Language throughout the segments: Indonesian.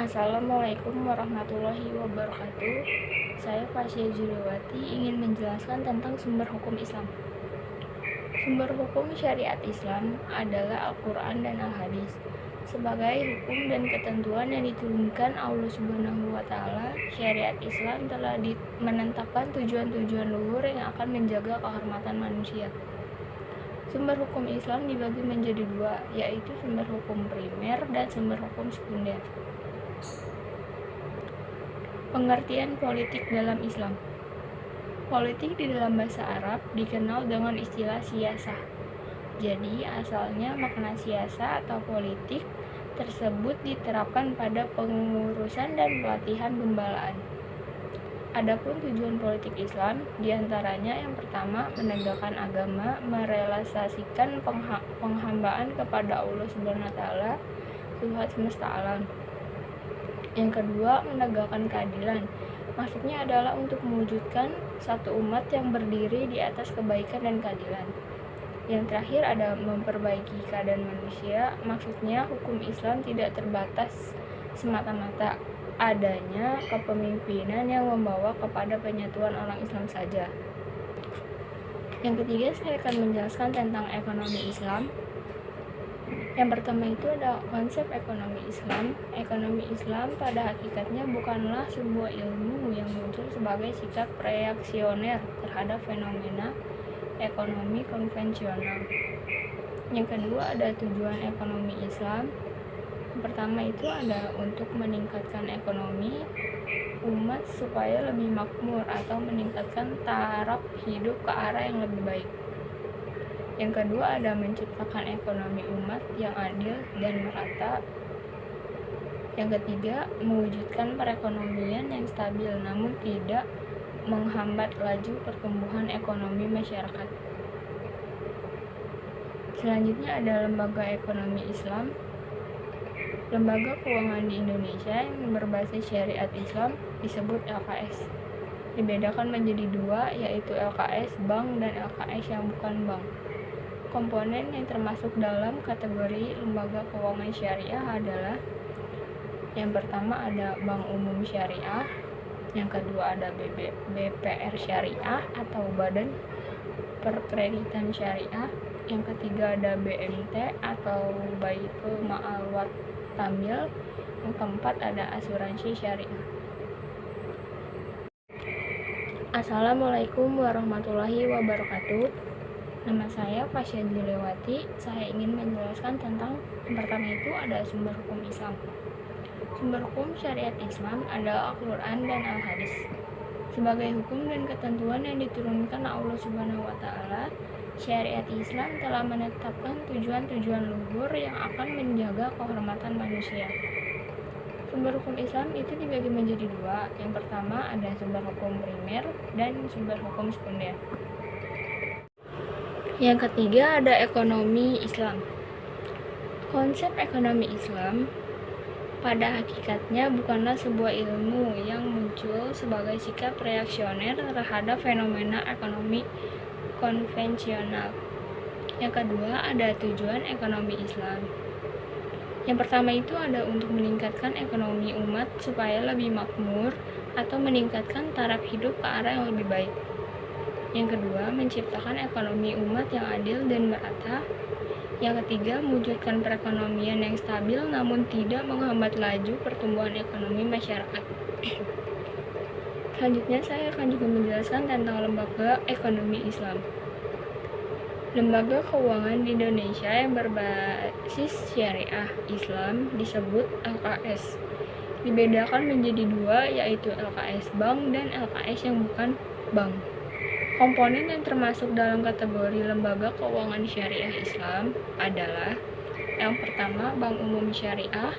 Assalamualaikum warahmatullahi wabarakatuh. Saya Fasya Juliwati ingin menjelaskan tentang sumber hukum Islam. Sumber hukum syariat Islam adalah Al-Quran dan Al-Hadis. Sebagai hukum dan ketentuan yang diturunkan Allah Subhanahu wa Ta'ala, syariat Islam telah menetapkan tujuan-tujuan luhur yang akan menjaga kehormatan manusia. Sumber hukum Islam dibagi menjadi dua, yaitu sumber hukum primer dan sumber hukum sekunder. Pengertian politik dalam Islam. Politik di dalam bahasa Arab dikenal dengan istilah siyasah. Jadi, asalnya makna siyasah atau politik tersebut diterapkan pada pengurusan dan pelatihan gembalaan. Adapun tujuan politik Islam, diantaranya yang pertama, menegakkan agama, merealisasikan penghambaan kepada Allah Subhanahu wa Ta'ala, Tuhan semesta alam. Yang kedua, menegakkan keadilan. Maksudnya adalah untuk mewujudkan satu umat yang berdiri di atas kebaikan dan keadilan. Yang terakhir ada memperbaiki keadaan manusia. Maksudnya hukum Islam tidak terbatas semata-mata adanya kepemimpinan yang membawa kepada penyatuan orang Islam saja. Yang ketiga, saya akan menjelaskan tentang ekonomi Islam. Yang pertama itu ada konsep ekonomi Islam. Ekonomi Islam pada hakikatnya bukanlah sebuah ilmu yang muncul sebagai sikap reaksioner terhadap fenomena ekonomi konvensional. Yang kedua ada tujuan ekonomi Islam. Yang pertama itu ada untuk meningkatkan ekonomi umat supaya lebih makmur atau meningkatkan taraf hidup ke arah yang lebih baik. Yang kedua ada menciptakan ekonomi umat yang adil dan merata. Yang ketiga, mewujudkan perekonomian yang stabil namun tidak menghambat laju pertumbuhan ekonomi masyarakat. Selanjutnya ada lembaga ekonomi Islam. Lembaga keuangan di Indonesia yang berbasis syariat Islam disebut LKS. Dibedakan menjadi dua, yaitu LKS bank dan LKS yang bukan bank. Komponen yang termasuk dalam kategori lembaga keuangan syariah adalah yang pertama ada Bank Umum Syariah, yang kedua ada BPR Syariah atau Badan Perkreditan Syariah, yang ketiga ada BMT atau Baitul Ma'al wa Tamil, yang keempat ada asuransi syariah. Assalamualaikum warahmatullahi wabarakatuh. Nama saya Fasya Juliwati. Saya ingin menjelaskan tentang yang pertama itu ada sumber hukum Islam. Sumber hukum syariat Islam adalah Al-Quran dan Al-Hadis. Sebagai hukum dan ketentuan yang diturunkan Allah Subhanahu wa Ta'ala, syariat Islam telah menetapkan tujuan-tujuan luhur yang akan menjaga kehormatan manusia. Sumber hukum Islam itu dibagi menjadi dua. Yang pertama ada sumber hukum primer dan sumber hukum sekunder. Yang ketiga ada ekonomi Islam. Konsep ekonomi Islam pada hakikatnya bukanlah sebuah ilmu yang muncul sebagai sikap reaksioner terhadap fenomena ekonomi konvensional. Yang kedua ada tujuan ekonomi Islam. Yang pertama itu ada untuk meningkatkan ekonomi umat supaya lebih makmur atau meningkatkan taraf hidup ke arah yang lebih baik. Yang kedua, menciptakan ekonomi umat yang adil dan merata. Yang ketiga, mewujudkan perekonomian yang stabil namun tidak menghambat laju pertumbuhan ekonomi masyarakat. Selanjutnya, saya akan juga menjelaskan tentang lembaga ekonomi Islam. Lembaga keuangan di Indonesia yang berbasis syariah Islam disebut LKS. Dibedakan menjadi dua, yaitu LKS bank dan LKS yang bukan bank. Komponen yang termasuk dalam kategori lembaga keuangan syariah Islam adalah yang pertama Bank Umum Syariah,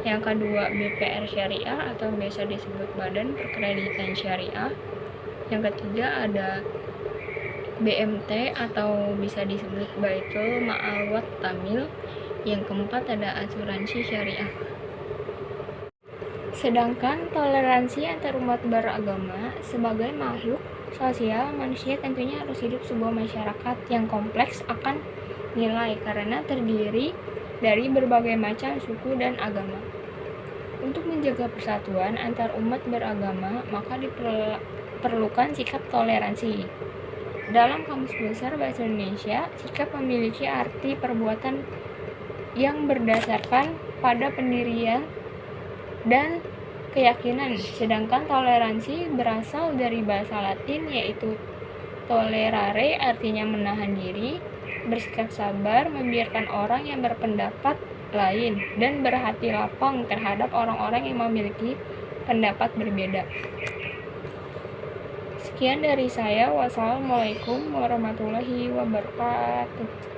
yang kedua BPR Syariah atau biasa disebut Badan Perkreditan Syariah, yang ketiga ada BMT atau bisa disebut Baitul Ma'al wa Tamil, yang keempat ada asuransi syariah. Sedangkan toleransi antar umat beragama sebagai makhluk sosial, manusia tentunya harus hidup sebuah masyarakat yang kompleks akan nilai karena terdiri dari berbagai macam suku dan agama. Untuk menjaga persatuan antar umat beragama, maka diperlukan sikap toleransi. Dalam Kamus Besar Bahasa Indonesia, sikap memiliki arti perbuatan yang berdasarkan pada pendirian dan keyakinan, sedangkan toleransi berasal dari bahasa Latin yaitu tolerare, artinya menahan diri, bersikap sabar, membiarkan orang yang berpendapat lain, dan berhati lapang terhadap orang-orang yang memiliki pendapat berbeda. Sekian dari saya. Wassalamualaikum warahmatullahi wabarakatuh.